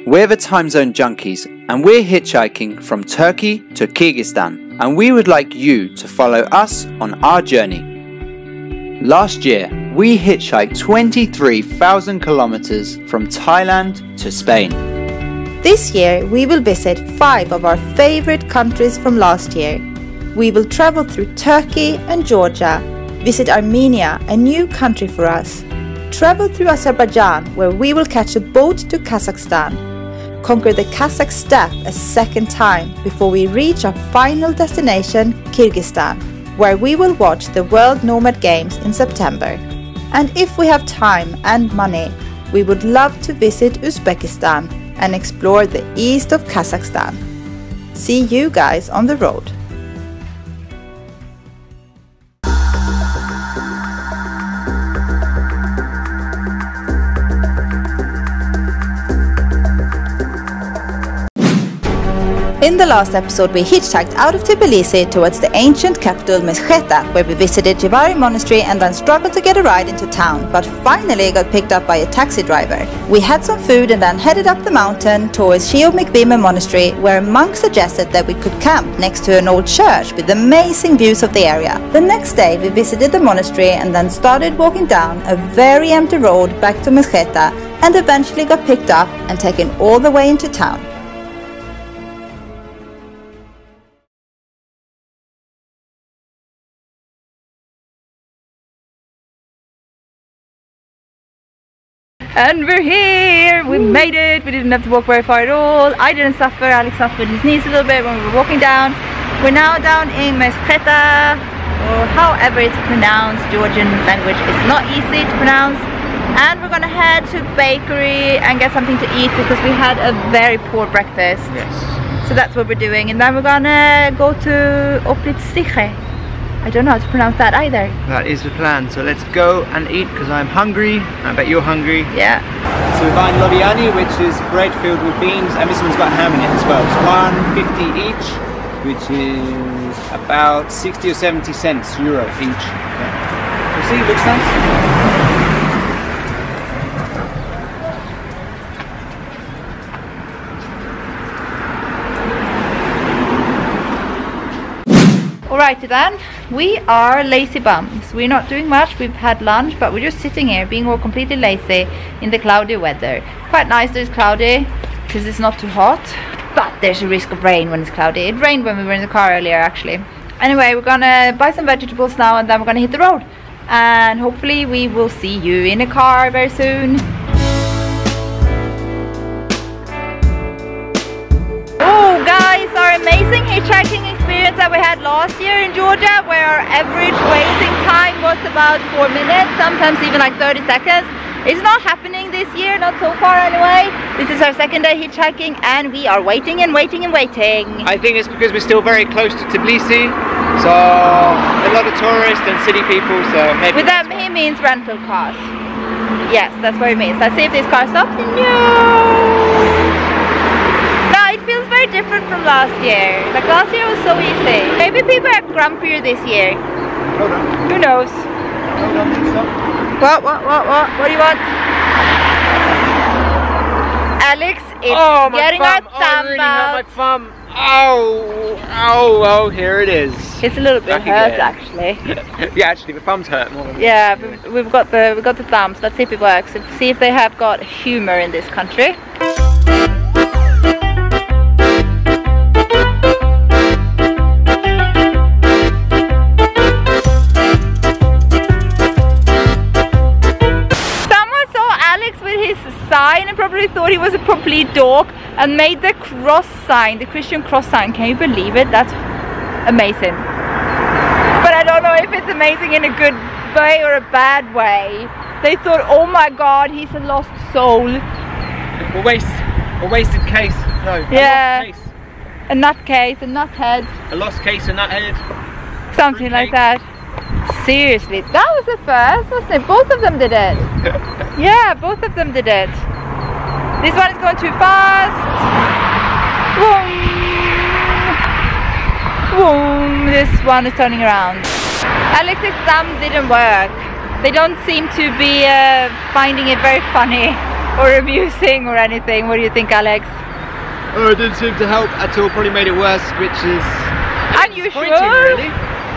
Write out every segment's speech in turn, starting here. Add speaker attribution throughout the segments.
Speaker 1: We're the Timezone Junkies, and we're hitchhiking from Turkey to Kyrgyzstan, and we would like you to follow us on our journey. Last year, we hitchhiked 23,000 kilometers from Thailand to Spain.
Speaker 2: This year, we will visit 5 of our favorite countries from last year. We will travel through Turkey and Georgia, visit Armenia, a new country for us, travel through Azerbaijan, where we will catch a boat to Kazakhstan, conquer the Kazakh steppe a second time before we reach our final destination, Kyrgyzstan, where we will watch the World Nomad Games in September. And if we have time and money, we would love to visit Uzbekistan and explore the east of Kazakhstan. See you guys on the road. In the last episode, we hitchhiked out of Tbilisi towards the ancient capital Mtskheta, where we visited Jivari Monastery and then struggled to get a ride into town, but finally got picked up by a taxi driver. We had some food and then headed up the mountain towards Shiomikbime Monastery, where a monk suggested that we could camp next to an old church with amazing views of the area. The next day, we visited the monastery and then started walking down a very empty road back to Mtskheta and eventually got picked up and taken all the way into town.
Speaker 3: And we're here! We made it! We didn't have to walk very far at all. I didn't suffer, Alex suffered his knees a little bit when we were walking down. We're now down in Mtskheta, or however it's pronounced. Georgian language is not easy to pronounce. And we're gonna head to bakery and get something to eat because we had a very poor breakfast.
Speaker 4: Yes.
Speaker 3: So that's what we're doing. And then we're gonna go to Uplistsikhe. I don't know how to pronounce that either.
Speaker 4: That is the plan. So let's go and eat because I'm hungry. I bet you're hungry.
Speaker 3: Yeah.
Speaker 4: So we're buying lobiani, which is bread filled with beans, and this one's got ham in it as well. It's $1.50 each, which is about 60 or 70 cents euro each. Yeah. So see, it looks nice.
Speaker 3: Alrighty then, we are lazy bums. We're not doing much, we've had lunch, but we're just sitting here being all completely lazy in the cloudy weather. Quite nice that it's cloudy, because it's not too hot, but there's a risk of rain when it's cloudy. It rained when we were in the car earlier actually. Anyway, we're gonna buy some vegetables now and then we're gonna hit the road. And hopefully we will see you in a car very soon. Oh guys, our amazing hitchhiking experience that we had last year in Georgia, where our average waiting time was about 4 minutes, sometimes even like 30 seconds. It's not happening this year, not so far anyway. This is our second day hitchhiking and we are waiting and waiting and waiting.
Speaker 4: I think it's because we're still very close to Tbilisi, so a lot of tourists and city people, so maybe...
Speaker 3: With that he means rental cars. Yes, that's what he means. Let's see if this car stops. No! It feels very different from last year. Like last year was so easy. Maybe people are grumpier this year.
Speaker 4: Hold on.
Speaker 3: Who knows?
Speaker 4: Hold on, stop.
Speaker 3: What? What do you want? Alex is getting our thumb
Speaker 4: really
Speaker 3: out.
Speaker 4: hurt my thumb. Oh, here it is.
Speaker 3: It's a little bit hurt actually.
Speaker 4: Yeah, actually the thumb's hurt more than
Speaker 3: Yeah, we've got the thumbs. Let's see if it works. Let's see if they have got humor in this country. Sign and probably thought he was a complete dork and made the cross sign, the Christian cross sign. Can you believe it? That's amazing. But I don't know if it's amazing in a good way or a bad way. They thought, oh my god, he's a lost soul.
Speaker 4: A wasted case. No,
Speaker 3: yeah.
Speaker 4: A lost case.
Speaker 3: A nutcase, a nuthead.
Speaker 4: A lost case, a nuthead.
Speaker 3: Something like that. Seriously, that was the first, wasn't it? Both of them did it. Yeah, both of them did it. This one is going too fast. Boom. Boom. This one is turning around. Alex's thumb didn't work. They don't seem to be finding it very funny. or amusing or anything. What do you think, Alex?
Speaker 4: Oh, it didn't seem to help at all. Probably made it worse, which is
Speaker 3: unusual.
Speaker 4: really.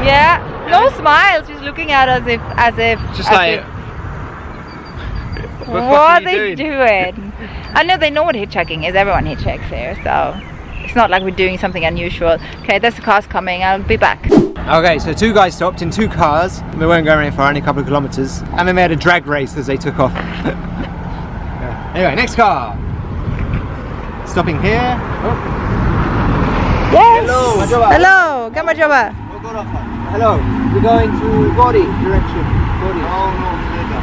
Speaker 3: Yeah. No smiles, just looking at us as if
Speaker 4: Just like.
Speaker 3: What are they doing? I know they know what hitchhiking is. Everyone hitchhikes here, so it's not like we're doing something unusual. Okay, there's the cars coming. I'll be back.
Speaker 4: Okay, so two guys stopped in two cars. They weren't going very far, only a couple of kilometers, and then they had a drag race as they took off. Yeah. Anyway, next car. Stopping here. Oh.
Speaker 3: Yes.
Speaker 4: Hello.
Speaker 3: Hello. Gamajoba.
Speaker 4: Hello. We're going to Gori direction. Gori. Oh no, Mtskheta.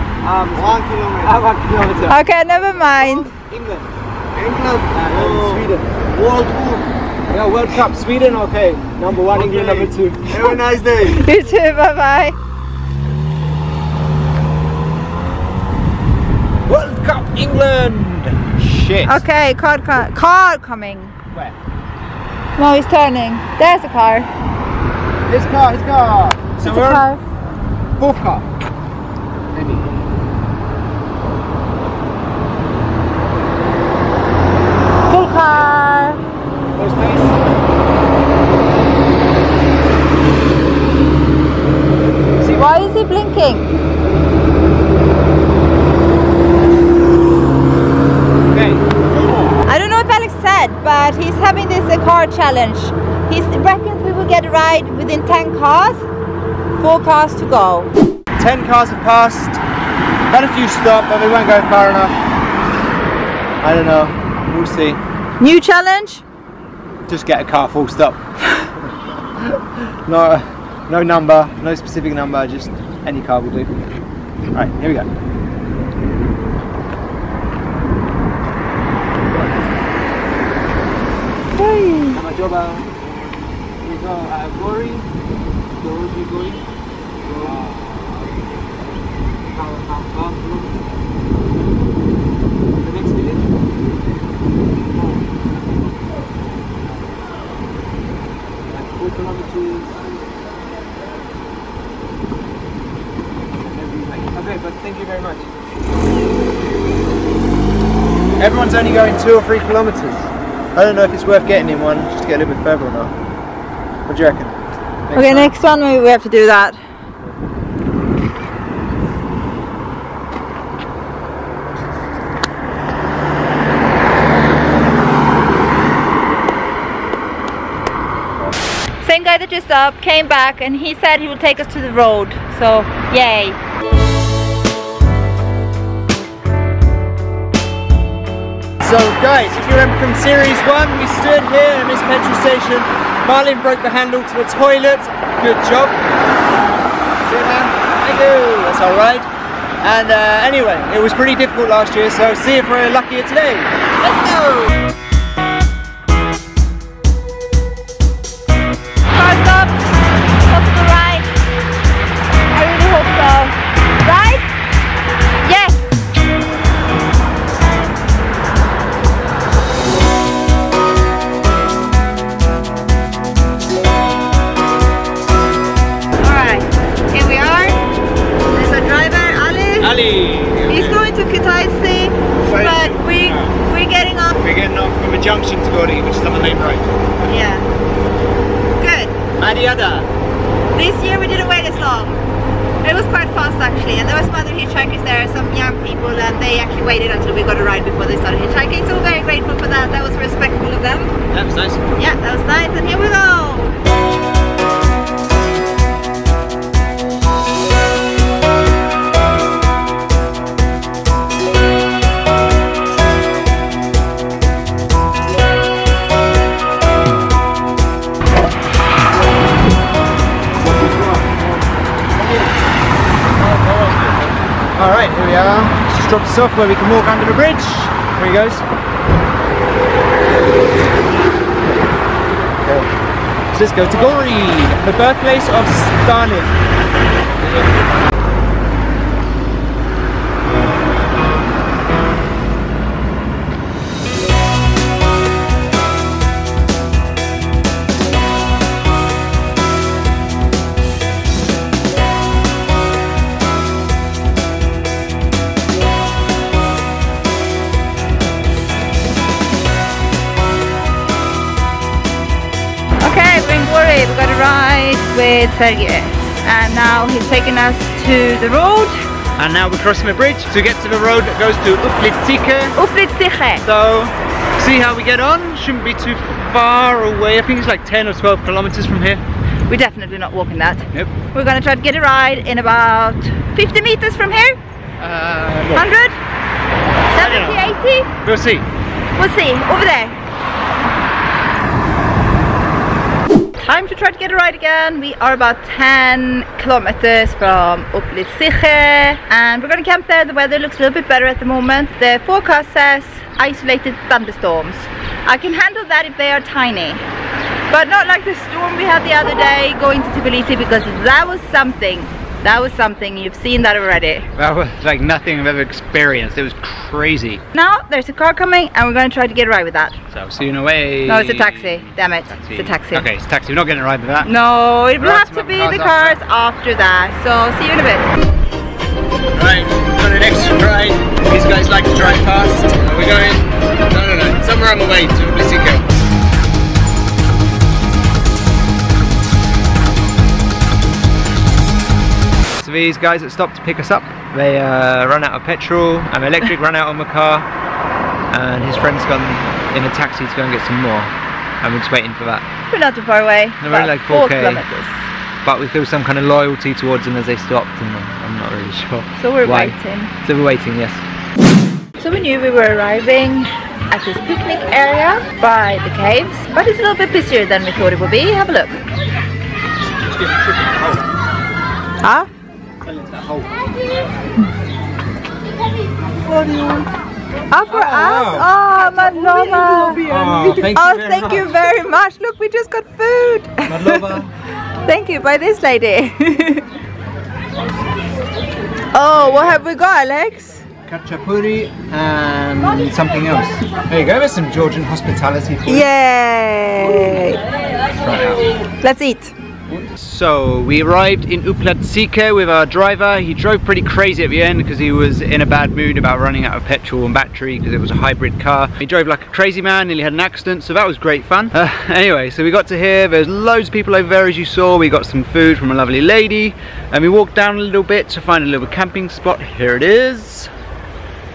Speaker 4: 1 kilometer. 1 kilometer.
Speaker 3: Okay, never mind.
Speaker 4: England. Sweden. World Cup. Yeah, World Cup. Sweden. Okay. Number 1. England. Number 2. Have a nice day.
Speaker 3: You too. Bye bye.
Speaker 4: World Cup. England. Shit.
Speaker 3: Okay, car coming.
Speaker 4: Where?
Speaker 3: No, he's turning. There's a car.
Speaker 4: His car.
Speaker 3: It's
Speaker 4: So
Speaker 3: a
Speaker 4: we're
Speaker 3: car.
Speaker 4: fourth car. Maybe.
Speaker 3: Full car.
Speaker 4: More space. See,
Speaker 3: Why is he blinking?
Speaker 4: okay.
Speaker 3: I don't know if Alex said, but he's having this car challenge. He reckons we will get a ride within 10 cars. 4 cars to go.
Speaker 4: 10 cars have passed. Had a few stop, but we won't go far enough. I don't know. We'll see.
Speaker 3: New challenge?
Speaker 4: Just get a car full stop. No number, no specific number, just any car will do. Alright, here we go. Magharibi. We go Gori. Gori. The next village. Like 4 kilometers. Okay, but thank you very much. Everyone's only going 2 or 3 kilometers. I don't know if it's worth getting in one just to get a little bit further or not. What do you reckon?
Speaker 3: Okay, next one we have to do that. Same guy that just stopped, came back, and he said he will take us to the road. So, yay.
Speaker 4: So guys, if you remember from series 1, we stood here in this petrol station. Marlin broke the handle to the toilet. Good job. See you, man. Thank you. That's alright. And anyway, it was pretty difficult last year, so see if we're luckier today. Let's go!
Speaker 3: Car stop. Possible ride. I really hope so. Right? Yes! Alright, here we are. There's a driver, Ali. He's going to Kutaisi, but we're getting off.
Speaker 4: We're getting off from a junction to Gori, which is on the main road.
Speaker 3: Yeah. Good.
Speaker 4: Adiada.
Speaker 3: This year we didn't wait as long. It was quite fast actually, and there were some other hitchhikers there, some young people, and they actually waited until we got a ride before they started hitchhiking, so we're very grateful for that. That was respectful of them.
Speaker 4: That was nice.
Speaker 3: Yeah, that was nice, and here we go!
Speaker 4: Alright, here we are. Just dropped us off where we can walk under the bridge. Here he goes. Okay. So let's go to Gori, the birthplace of Stalin.
Speaker 3: with Sergey. And now he's taking us to the road.
Speaker 4: And now we're crossing a bridge to get to the road that goes to Uplistsikhe.
Speaker 3: Uplistsikhe.
Speaker 4: So, see how we get on. Shouldn't be too far away. I think it's like 10 or 12 kilometers from here.
Speaker 3: We're definitely not walking that.
Speaker 4: Yep.
Speaker 3: We're gonna try to get a ride in about 50 meters from here. 100? 70, 80?
Speaker 4: We'll see.
Speaker 3: We'll see. Over there. Time to try to get a ride again. We are about 10 kilometers from Uplistsikhe and we're going to camp there. The weather looks a little bit better at the moment. The forecast says isolated thunderstorms. I can handle that if they are tiny, but not like the storm we had the other day going to Tbilisi, because that was something. That was something. You've seen that already.
Speaker 4: That was like nothing I've ever experienced. It was crazy.
Speaker 3: Now there's a car coming and we're going to try to get a ride with that.
Speaker 4: So see you in a way.
Speaker 3: No, it's a taxi. Damn it.
Speaker 4: Taxi.
Speaker 3: It's a taxi.
Speaker 4: Okay, it's a taxi. We're not getting a ride with that.
Speaker 3: No, it will
Speaker 4: Right,
Speaker 3: have to be the cars after that. So see you in a bit.
Speaker 4: Right, got an extra ride. These guys like to drive fast. We're going, no, somewhere on the way to Mtskheta. So these guys that stopped to pick us up, they ran out of petrol and electric ran out on the car, and his friend's gone in a taxi to go and get some more, and we're just waiting for that.
Speaker 3: We're not too far away.
Speaker 4: No, we're like 4
Speaker 3: kilometers.
Speaker 4: But we feel some kind of loyalty towards them as they stopped, and I'm not really sure.
Speaker 3: So we're
Speaker 4: why.
Speaker 3: waiting.
Speaker 4: So we're waiting, yes.
Speaker 3: So we knew we were arriving at this picnic area by the caves, but it's a little bit busier than we thought it would be. Have a look. Huh? Oh, for us? Oh, Madlova. Thank you very much. Look, we just got food.
Speaker 4: Madlova.
Speaker 3: Thank you, by this lady. Oh, what have we got, Alex?
Speaker 4: Khachapuri and something else. There you go, there's some Georgian hospitality for you.
Speaker 3: Yay! Let's eat.
Speaker 4: So we arrived in Uplistsikhe with our driver. He drove pretty crazy at the end because he was in a bad mood about running out of petrol and battery because it was a hybrid car. He drove like a crazy man, nearly had an accident, so that was great fun. Anyway, so we got to here. There's loads of people over there, as you saw. We got some food from a lovely lady and we walked down a little bit to find a little camping spot. Here it is.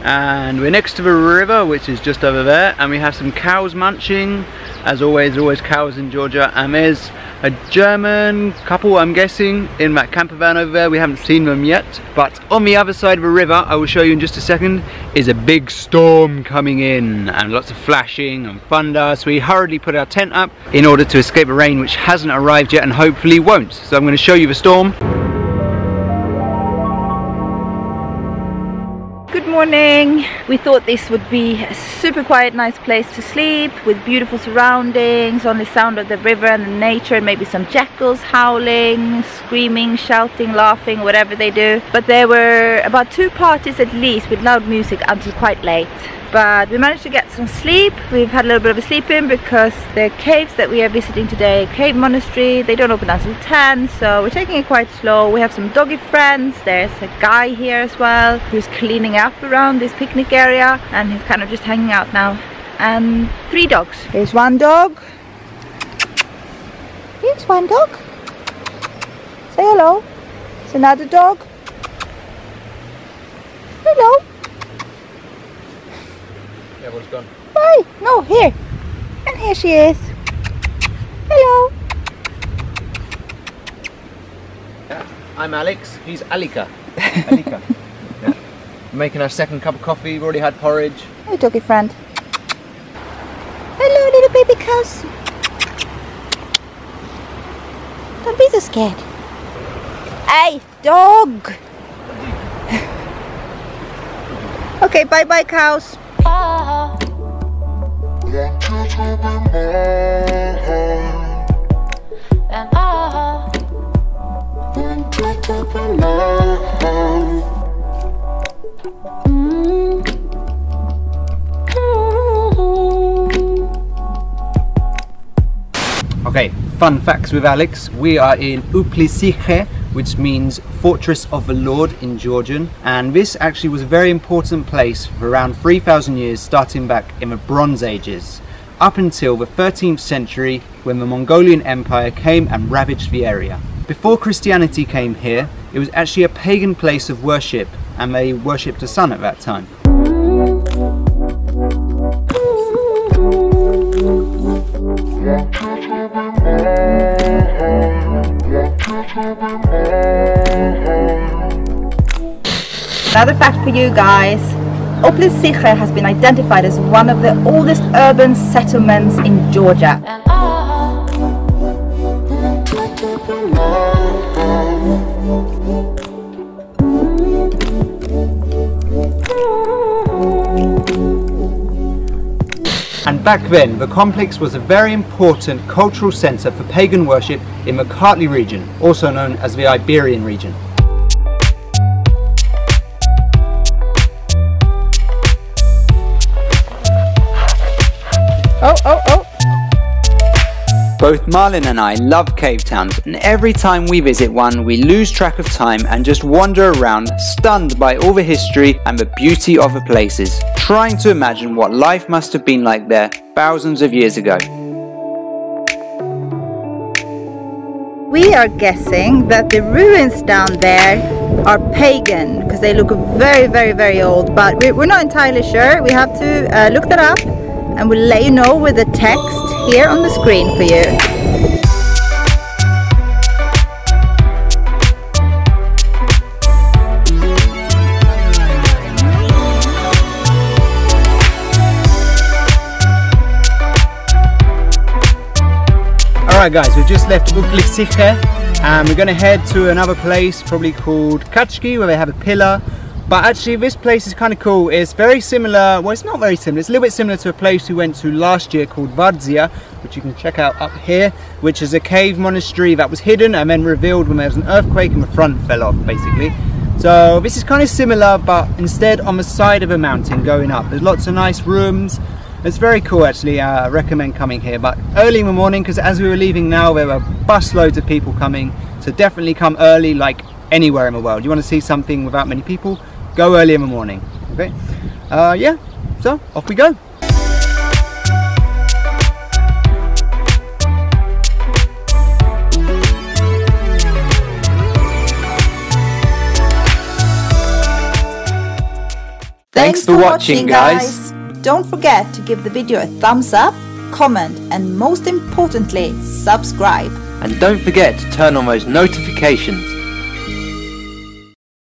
Speaker 4: And we're next to the river, which is just over there, and we have some cows munching. As always, there are always cows in Georgia, and there's a German couple, I'm guessing, in that camper van over there. We haven't seen them yet, but on the other side of the river, I will show you in just a second, is a big storm coming in and lots of flashing and thunder. So we hurriedly put our tent up in order to escape the rain, which hasn't arrived yet and hopefully won't. So I'm going to show you the storm.
Speaker 3: Good morning. We thought this would be a super quiet, nice place to sleep with beautiful surroundings, only sound of the river and the nature, and maybe some jackals howling, screaming, shouting, laughing, whatever they do. But there were about 2 parties at least with loud music until quite late. But we managed to get some sleep. We've had a little bit of a sleep in because the caves that we are visiting today, Cave Monastery, they don't open until 10, so we're taking it quite slow. We have some doggy friends. There's a guy here as well who's cleaning up around this picnic area, and he's kind of just hanging out now. And 3 dogs. Here's one dog. Here's one dog. Say hello. It's another dog. Hello.
Speaker 4: Everyone's gone.
Speaker 3: Hi. No, here. And here she is. Hello.
Speaker 4: Yeah, I'm Alex. He's Alika. Alika. Yeah. We're making our second cup of coffee. We've already had porridge.
Speaker 3: Hey, doggy friend. Hello, little baby cows. Don't be so scared. Hey, dog. Okay, bye-bye, cows.
Speaker 4: Okay, fun facts with Alex. We are in Uplistsikhe, which means Fortress of the Lord in Georgian, and this actually was a very important place for around 3,000 years, starting back in the Bronze Ages, up until the 13th century when the Mongolian Empire came and ravaged the area. Before Christianity came here, it was actually a pagan place of worship, and they worshipped the sun at that time.
Speaker 2: Another fact for you guys, Uplistsikhe has been identified as one of the oldest urban settlements in Georgia.
Speaker 4: And back then, the complex was a very important cultural centre for pagan worship in the Magharibi region, also known as the Iberian region.
Speaker 1: Both Marlon and I love cave towns, and every time we visit one we lose track of time and just wander around, stunned by all the history and the beauty of the places, trying to imagine what life must have been like there thousands of years ago.
Speaker 2: We are guessing that the ruins down there are pagan because they look very old, but we're not entirely sure. We have to look that up, and we'll let you know with the text here on the screen for you.
Speaker 4: Alright guys, we've just left Uplistsikhe and we're going to head to another place probably called Hitchhike, where they have a pillar. But actually this place is kind of cool. It's very similar, well it's not very similar, it's a little bit similar to a place we went to last year called Vardzia, which you can check out up here, which is a cave monastery that was hidden and then revealed when there was an earthquake and the front fell off basically. So this is kind of similar, but instead on the side of a mountain going up. There's lots of nice rooms. It's very cool actually. I recommend coming here, but early in the morning, because as we were leaving now there were busloads of people coming, so definitely come early like anywhere in the world. You want to see something without many people, go early in the morning. Okay, yeah, so off we go.
Speaker 1: Thanks for watching guys.
Speaker 2: Don't forget to give the video a thumbs up, comment, and most importantly, subscribe.
Speaker 1: And don't forget to turn on those notifications.